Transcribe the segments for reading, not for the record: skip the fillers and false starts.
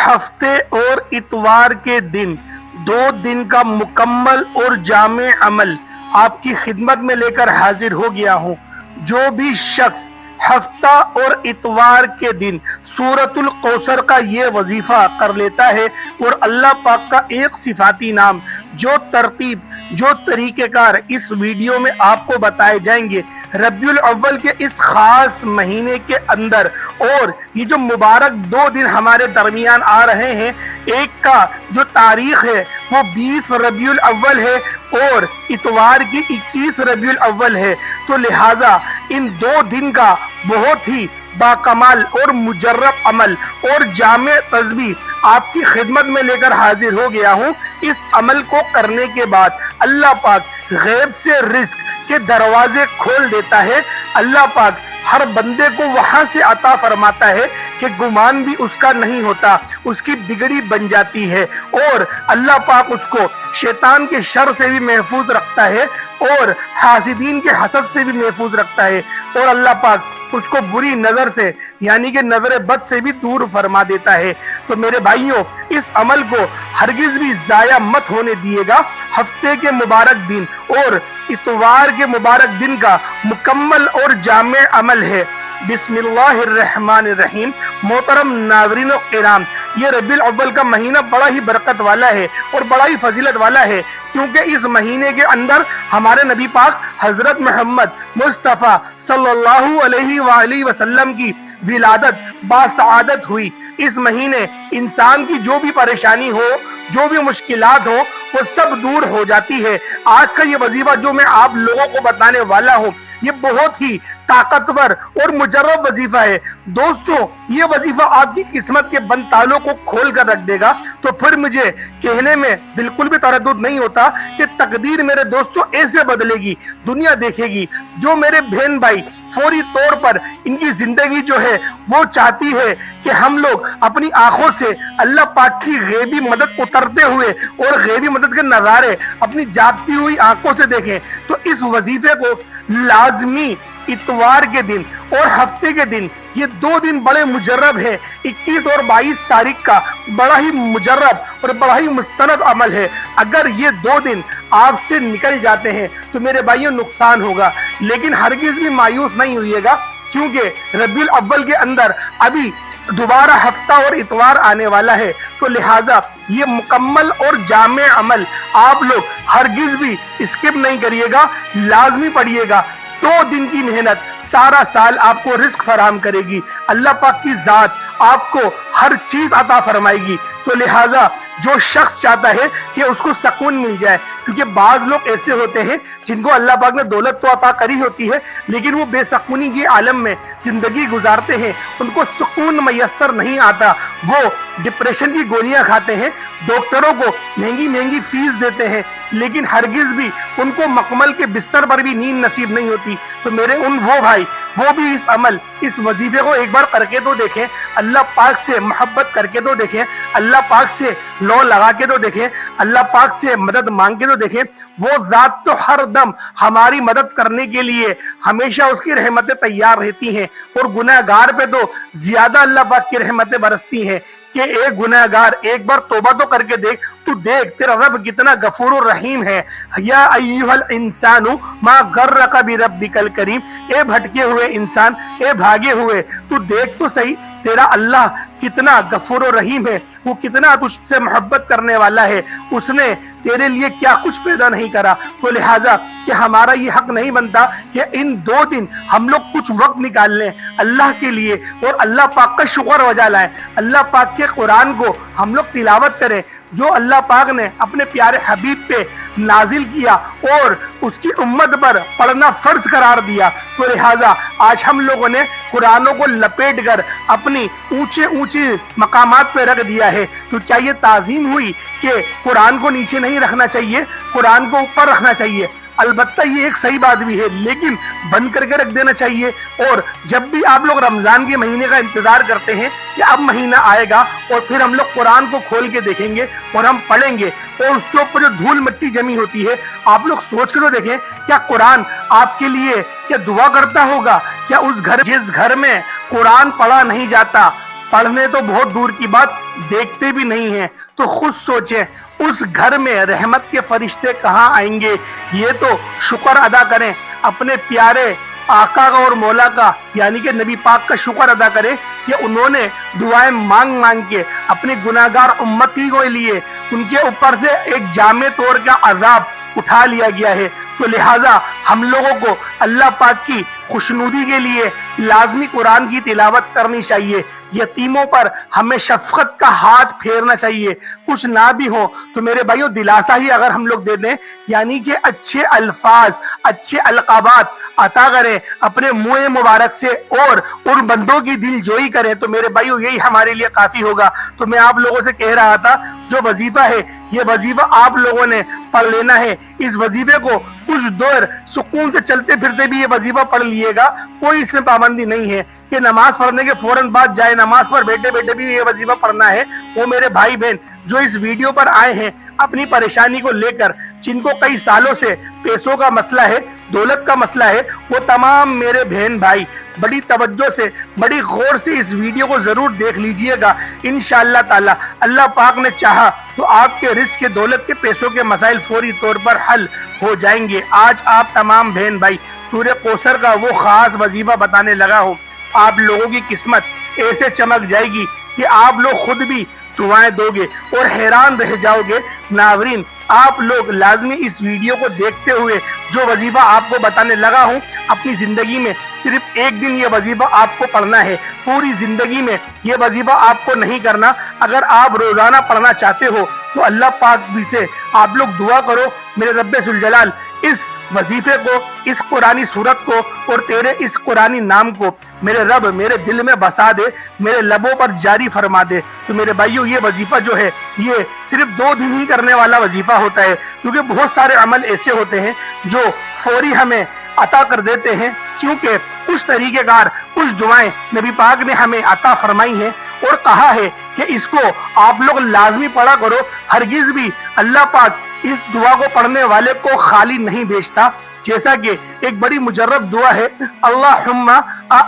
हफ्ते और इतवार के दिन 2 दिन का मुकम्मल और जामे अमल आपकी खिदमत में लेकर हाजिर हो गया हूँ। जो भी शख्स हफ्ता और इतवार के दिन सूरतुल कौसर का ये वजीफा कर लेता है और अल्लाह पाक का एक सिफाती नाम, जो तरतीब, जो तरीक़ेकार इस वीडियो में आपको बताए जाएंगे, रब्बियुल अव्वल के इस खास महीने के अंदर, और ये जो मुबारक 2 दिन हमारे दरमियान आ रहे हैं, एक का जो तारीख है वो 20 रब्बियुल अव्वल है और इतवार की 21 रब्बियुल अव्वल है। तो लिहाजा इन 2 दिन का बहुत ही बाकमाल और मुजर्रब अमल और जामे तस्बीह आपकी खिदमत में लेकर हाजिर हो गया हूँ। इस अमल को करने के बाद अल्लाह पाक गैब से रिज्क के दरवाजे खोल देता है। अल्लाह पाक हर बंदे को वहां से अता फरमाता है कि गुमान भी उसका नहीं होता, उसकी बिगड़ी बन जाती है, और अल्लाह पाक उसको शैतान के शर से भी महफूज रखता है और हासिदीन के हसद से भी महफूज रखता है, और अल्लाह पाक उसको बुरी नजर से यानी कि नजर बद से भी दूर फरमा देता है। तो मेरे भाइयों, इस अमल को हरगिज भी जाया मत होने दिएगा। हफ्ते के मुबारक दिन और इतवार के मुबारक दिन का मुकम्मल और जामे अमल है। बिस्मिल्लाहिर्रहमानिर्रहीम। मोहतरम नाज़रीन किराम, ये रब्बियुल अव्वल का महीना बड़ा ही बरकत वाला है और बड़ा ही फजीलत वाला है, क्योंकि इस महीने के अंदर हमारे नबी पाक हजरत मोहम्मद मुस्तफ़ा सल्लल्लाहु अलैहि वसल्लम की विलादत बासआदत हुई। इस महीने इंसान की जो भी परेशानी हो, जो भी मुश्किलात हो, वो सब दूर हो जाती है। आज का ये वजीफा जो मैं आप लोगों को बताने वाला हूँ, ये बहुत ही ताकतवर और मुजर्रब वजीफा है। दोस्तों, ये वजीफा आपकी किस्मत के बंद तालों को खोल कर रख देगा। तो फिर मुझे कहने में बिल्कुल भी तरद्दुद नहीं होता कि तकदीर मेरे दोस्तों ऐसे बदलेगी, दुनिया देखेगी। जो मेरे बहन भाई फौरी तौर पर इनकी जिंदगी जो है वो चाहती है कि हम लोग अपनी आंखों से अल्लाह पाक की गैबी मदद उतरते हुए और गैबी मदद के नज़ारे अपनी जागती हुई आंखों से देखें, तो इस वजीफे को लाजमी इतवार के दिन और हफ्ते के दिन, ये 2 दिन बड़े मुजर्रब है। 21 और 22 तारीख का बड़ा ही मुजर्रब और बड़ा ही मुस्तनद अमल है। अगर ये 2 दिन आपसे निकल जाते हैं तो मेरे भाइयों नुकसान होगा, लेकिन हरगिज भी मायूस नहीं होइएगा, क्योंकि रब्बियुल अव्वल के अंदर अभी दोबारा हफ्ता और इतवार आने वाला है। तो लिहाजा ये मुकम्मल और जामे अमल आप लोग हरगिज भी स्किप नहीं करिएगा, लाजमी पढ़िएगा। 2 दिन की मेहनत सारा साल आपको रिस्क फराहम करेगी। अल्लाह पाक की जात आपको हर चीज अता फरमाएगी। तो लिहाजा जो शख्स चाहता है कि उसको सुकून मिल जाए, क्योंकि बाज लोग ऐसे होते हैं जिनको अल्लाह पाक ने दौलत तो अता करी होती है, लेकिन वो बेसुकूनी के आलम में जिंदगी गुजारते हैं, उनको सुकून मैसर नहीं आता। वो डिप्रेशन की गोलियां खाते हैं, डॉक्टरों को महंगी महंगी फीस देते हैं, लेकिन हरगिज भी उनको मकमल के बिस्तर पर भी नींद नसीब नहीं होती। तो मेरे वो भाई, वो भी इस अमल, इस वजीफे को एक बार करके तो देखें, अल्लाह पाक से मोहब्बत करके तो देखें, अल्लाह पाक से लौ लगा के तो देखें, अल्लाह पाक से मदद मांग के तो देखें। वो जात तो हर दम हमारी मदद करने के लिए हमेशा उसकी रहमतें तैयार रहती हैं, और गुनहगार पे तो ज्यादा अल्लाह पाक की रहमतें बरसती हैं कि एक गुनहगार एक बार तौबा तो करके देख, तू देख तेरा रब कितना गफूर रहीम है। या अय्युहल इंसानु मा गर्रका बिरब्बिकल करीम। ए भटके हुए इंसान, ए भागे हुए, तू देख तो सही तेरा अल्लाह कितना गफूर रहीम है, वो कितना तुझसे मोहब्बत करने वाला है, उसने तेरे लिए क्या कुछ पैदा नहीं करा। तो लिहाजा कि हमारा ये हक नहीं बनता कि इन 2 दिन हम लोग कुछ वक्त निकाल लें अल्लाह के लिए और अल्लाह पाक का शुक्र वजा लाएं, अल्लाह पाक के कुरान को हम लोग तिलावत करें जो अल्लाह पाक ने अपने प्यारे हबीब पे नाजिल किया और उसकी उम्मत पर पढ़ना फर्ज करार दिया। तो लिहाजा आज हम लोगों ने कुरानों को लपेट कर अपनी ऊंचे ऊंचे मकामात पे रख दिया है। तो क्या ये ताजीम हुई कि कुरान को नीचे नहीं रखना चाहिए, कुरान को ऊपर रखना चाहिए? अलबत्ता ये एक सही बात भी है, लेकिन बंद करके रख देना चाहिए। और जब भी आप लोग रमजान के महीने का इंतजार करते हैं कि अब महीना आएगा और फिर हम लोग कुरान को खोल के देखेंगे और हम पढ़ेंगे, और उसके ऊपर जो धूल मिट्टी जमी होती है, आप लोग सोच कर तो देखें, क्या कुरान आपके लिए क्या दुआ करता होगा? क्या उस घर, जिस घर में कुरान पढ़ा नहीं जाता, पढ़ने तो बहुत दूर की बात देखते भी नहीं हैं। तो खुद सोचें उस घर में रहमत के फरिश्ते कहाँ आएंगे। ये तो शुक्र अदा करें अपने प्यारे आका का और मौला का, यानी कि नबी पाक का शुक्र अदा करें कि उन्होंने दुआएं मांग मांग के अपनी गुनाहगार उम्मती को लिए उनके ऊपर से एक जामे तौर का अजाब उठा लिया गया है। तो लिहाजा हम लोगों को अल्लाह पाक की खुशनुदी के लिए लाजमी कुरान की तिलावत करनी चाहिए। यतीमों पर हमें शफकत का हाथ फेरना चाहिए। कुछ ना भी हो तो मेरे भाइयों दिलासा ही अगर हम लोग दे दें, यानी कि अच्छे अल्फाज, अच्छे अलकाबात अता करें अपने मुंह मुबारक से और उन बंदों की दिल जोई करें, तो मेरे भाइयों यही हमारे लिए काफी होगा। तो मैं आप लोगों से कह रहा था, जो वजीफा है ये वजीफा आप लोगों ने पढ़ लेना है। इस वजीफे को कुछ देर सुकून से चलते फिरते भी ये वजीफा पढ़ लिएगा, कोई इसमें पाबंदी नहीं है कि नमाज पढ़ने के फौरन बाद जाए नमाज पर बैठे बैठे भी ये वजीफा पढ़ना है। वो मेरे भाई बहन जो इस वीडियो पर आए हैं अपनी परेशानी को लेकर, जिनको कई सालों से पैसों का मसला है, दौलत का मसला है, वो तमाम मेरे बहन भाई बड़ी तवज्जो से, बड़ी गौर से इस वीडियो को जरूर देख लीजिएगा। इंशाअल्लाह ताला अल्लाह पाक ने चाहा तो आपके रिस्क के, दौलत के, पैसों के मसाइल फौरी तौर पर हल हो जाएंगे। आज आप तमाम बहन भाई सूरह कौसर का वो खास वजीफा बताने लगा हूँ। आप लोगों की किस्मत ऐसे चमक जाएगी कि आप लोग खुद भी दुआएं दोगे और हैरान रह जाओगे। नाज़रीन, आप लोग लाजमी इस वीडियो को देखते हुए जो वजीफा आपको बताने लगा हूं, अपनी जिंदगी में सिर्फ एक दिन ये वजीफा आपको पढ़ना है, पूरी जिंदगी में ये वजीफा आपको नहीं करना। अगर आप रोजाना पढ़ना चाहते हो तो अल्लाह पाक भी से आप लोग दुआ करो, मेरे रब्बे जुल जलाल इस वजीफे को, इस कुरानी सूरत को और तेरे इस कुरानी नाम को मेरे रब मेरे दिल में बसा दे, मेरे लबों पर जारी फरमा दे। तो मेरे भाइयों ये वजीफा जो है ये सिर्फ 2 दिन ही करने वाला वजीफा होता है, क्योंकि बहुत सारे अमल ऐसे होते हैं जो फौरी हमें अता कर देते हैं, क्योंकि कुछ तरीकेकार, कुछ दुआएं नबी पाक ने हमें अता फरमाई हैं और कहा है कि इसको आप लोग लाजमी पढ़ा करो। हरगिज भी अल्लाह पाक इस दुआ को पढ़ने वाले को खाली नहीं भेजता। जैसा कि एक बड़ी मुजर्रब दुआ है, अल्लाहुम्मा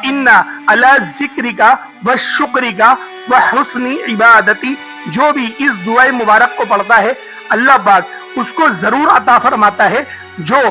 इन्ना अला ज़िक्रिका व शुक्रिका व हुस्नी इबादती। जो भी इस दुआ मुबारक को पढ़ता है अल्लाह पाक उसको जरूर अता फरमाता है जो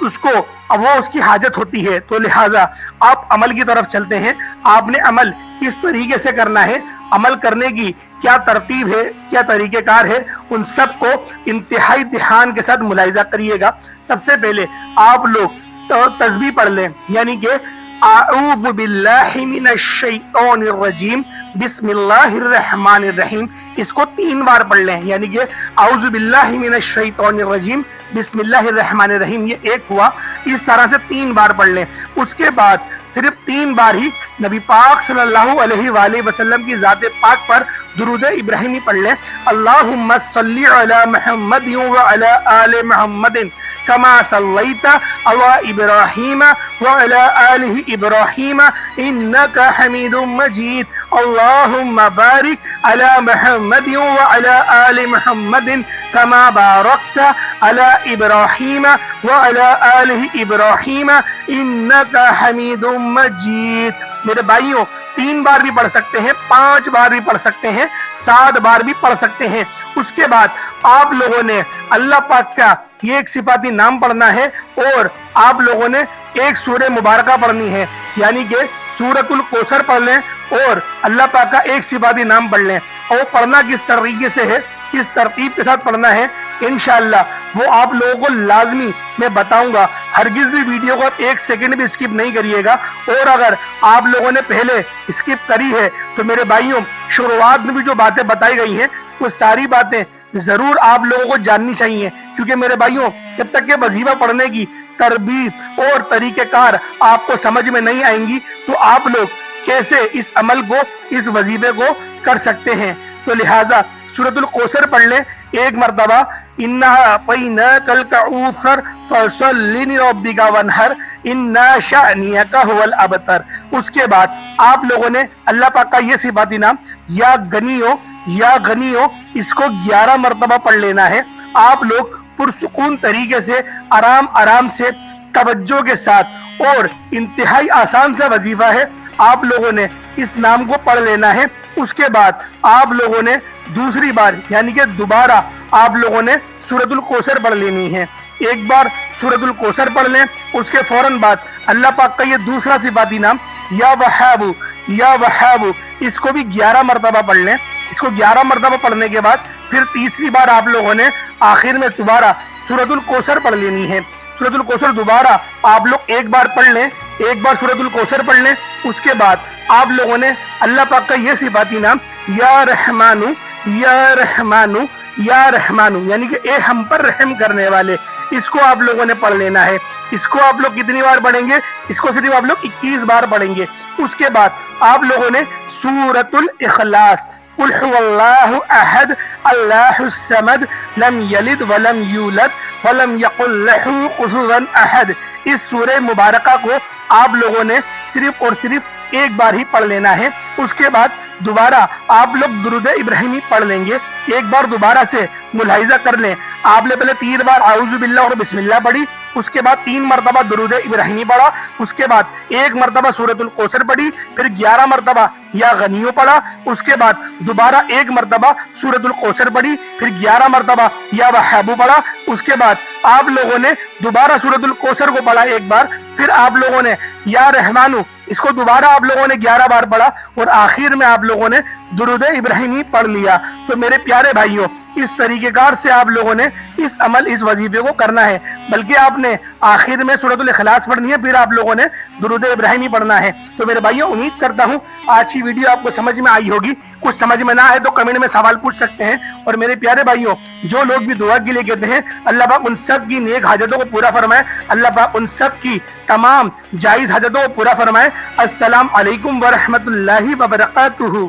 उसको वो उसकी हाजत होती है। तो लिहाजा आप अमल की तरफ चलते हैं। आपने अमल किस तरीके से करना है, अमल करने की क्या तरतीब है, क्या तरीकेकार है, उन सब को इंतहाई ध्यान के साथ मुलाहिजा करिएगा। सबसे पहले आप लोग तो तस्बीह पढ़ लें, यानी कि आऊज़ु बिल्लाहि मिनश शैतानिर रजीम बिस्मिल्लाहिर रहमानिर रहीम। इसको 3 बार पढ़ लें, यानी कि आऊज़ु बिल्लाहि मिनश शैतानिर रजीम बिस्मिल्लाहिर रहमानिर रहीम, ये एक हुआ। इस तरह से 3 बार पढ़ लें। उसके बाद सिर्फ 3 बार ही नबी पाक सल्लल्लाहु अलैहि वसल्लम की ज़ात पाक पर दुरूद इब्राहिमी पढ़ लें। अल्लाहुम्मा सल्ली अला मुहम्मद व अला आले मुहम्मदिन कमा सल्लैता अला इब्राहीम व अला आलिहि इब्राहीम इन्नका हमीदुम मजीद। अल्लाहुम्मा बारिक अला मुहम्मद व अला आलि मुहम्मदिन कमा बारकता अला इब्राहीम व अला आलिहि इब्राहीम इन्नका हमीदुम मजीद। मेरे भाइयों 3 बार भी पढ़ सकते हैं, 5 बार भी पढ़ सकते हैं, 7 बार भी पढ़ सकते हैं। उसके बाद आप लोगों ने अल्लाह पाक का ये एक सिफाती नाम पढ़ना है और आप लोगों ने एक सूरह मुबारका पढ़नी है, यानी कि सूरतुल कौसर पढ़ लें और अल्लाह पाक का एक सिफाती नाम पढ़ लें। और पढ़ना किस तरीके से है, किस तरतीब के साथ पढ़ना है, इंशाअल्लाह वो आप लोगों को लाजमी मैं बताऊंगा। हरगिज भी वीडियो को 1 सेकंड भी स्किप नहीं करिएगा। और अगर आप लोगों ने पहले स्किप करी है तो मेरे भाइयों शुरुआत में भी जो बातें बताई गई हैं वो सारी बातें जरूर आप लोगों को जाननी चाहिए, क्योंकि मेरे भाइयों जब तक के वजीफा पढ़ने की तरबीब और तरीकेकार आपको समझ में नहीं आएंगी तो आप लोग कैसे इस अमल को, इस वजीफे को कर सकते हैं। तो लिहाजा सूरतुल कौसर पढ़ लें 1 मरतबा, इन्ना पैनकल कौसर फसल्लि लिरब्बिका वनहर इन्ना शानियका हुवल अबतर। उसके बाद आप लोगों ने अल्लाह पाक का ये सिफाती नाम या गनियो इसको 11 मरतबा पढ़ लेना है। आप लोग पुरसुकून तरीके से आराम से तवज्जो के साथ, और इंतहाई आसान सा वजीफा है, आप लोगों ने इस नाम को पढ़ लेना है اس کے بعد آپ لوگوں نے دوسری بار یعنی کہ دوبارہ آپ لوگوں نے سورۃ الکوثر پڑھ لینی ہے۔ ایک بار سورۃ الکوثر پڑھ لیں، اس کے فوراً بعد اللہ پاک کا یہ دوسرا صفاتی نام یا وہاب یا وہاب، اس کو بھی 11 مرتبہ پڑھ لیں۔ اس کو 11 مرتبہ پڑھنے کے بعد پھر تیسری بار آپ لوگوں نے آخر میں دوبارہ سورۃ الکوثر پڑھ لینی ہے۔ سورۃ الکوثر دوبارہ آپ لوگ ایک بار پڑھ لیں، ایک بار سورۃ الکوثر پڑھ لیں، اس کے بعد آپ لوگوں نے اللہ پاک کا یہ صفاتی نام یا رحمانو یا رحمانو یا رحمانو یعنی کہ اے ہم پر رحم کرنے والے، اس کو آپ لوگوں نے پڑھ لینا ہے۔ اس کو آپ لوگ کتنی بار پڑھیں گے؟ اس کو صرف آپ لوگ 21 بار پڑھیں گے۔ اس کے بعد آپ لوگوں نے سورۃ الاخلاص قل هو اللہ احد اللہ الصمد لم یلد ولم یولد ولم یقل لہ کفوا احد، اس سورہ مبارکہ کو آپ لوگوں نے صرف اور صرف ایک بار ہی پڑھ لینا ہے۔ اس کے بعد دوبارہ آپ لوگ درود ابراہیمی پڑھ لیں گے۔ ایک بار دوبارہ سے ملاحظہ کر لیں، آپ نے پہلے 3 بار اعوذ باللہ اور بسم اللہ پڑھی، اس کے بعد 3 مرتبہ درود ابراہیمی پڑھا، اس کے بعد 1 مرتبہ سورۃ الکوثر پڑھی، پھر 11 مرتبہ یا غنیو پڑھا، اس کے بعد دوبارہ 1 مرتبہ سورۃ الکوثر پڑھی، پھر 11 مرتبہ یا وہاب پڑھا، اس کے بعد آپ لوگوں نے دوبارہ سورۃ الکوثر کو پڑھا ایک بار، پھر آپ لوگوں نے یا رحمانو اس کو دوبارہ آپ لوگوں نے 11 بار پڑھا، اور آخر میں آپ لوگوں نے درود ابراہیمی پڑھ لیا۔ تو میرے پیارے بھائیوں، اس طریقہ کار سے آپ لوگوں نے اس عمل اس وظیفے کو کرنا ہے، بلکہ آپ نے آخر میں سورۃ الاخلاص پڑھنی ہے، پھر آپ لوگوں نے درود ابراہیمی پڑھنا ہے۔ تو میرے بھائیوں، امید کرتا ہوں آج کی ویڈیو آپ کو سمجھ میں آئی ہوگی۔ کچھ سمجھ میں نہ آئے تو کمنٹ میں سوال پوچھ سکتے ہیں۔ اور میرے پیارے بھائیوں، جو لوگ بھی دعا کے لیے کہتے ہیں، اللہ پاک ان سب کی نیک حاجتوں کو پورا فرمائے، اللہ پاک ان سب کی تمام جائز حاجتوں کو پورا فرمائے۔ السلام علیکم ورحمۃ اللہ وبرکاتہ۔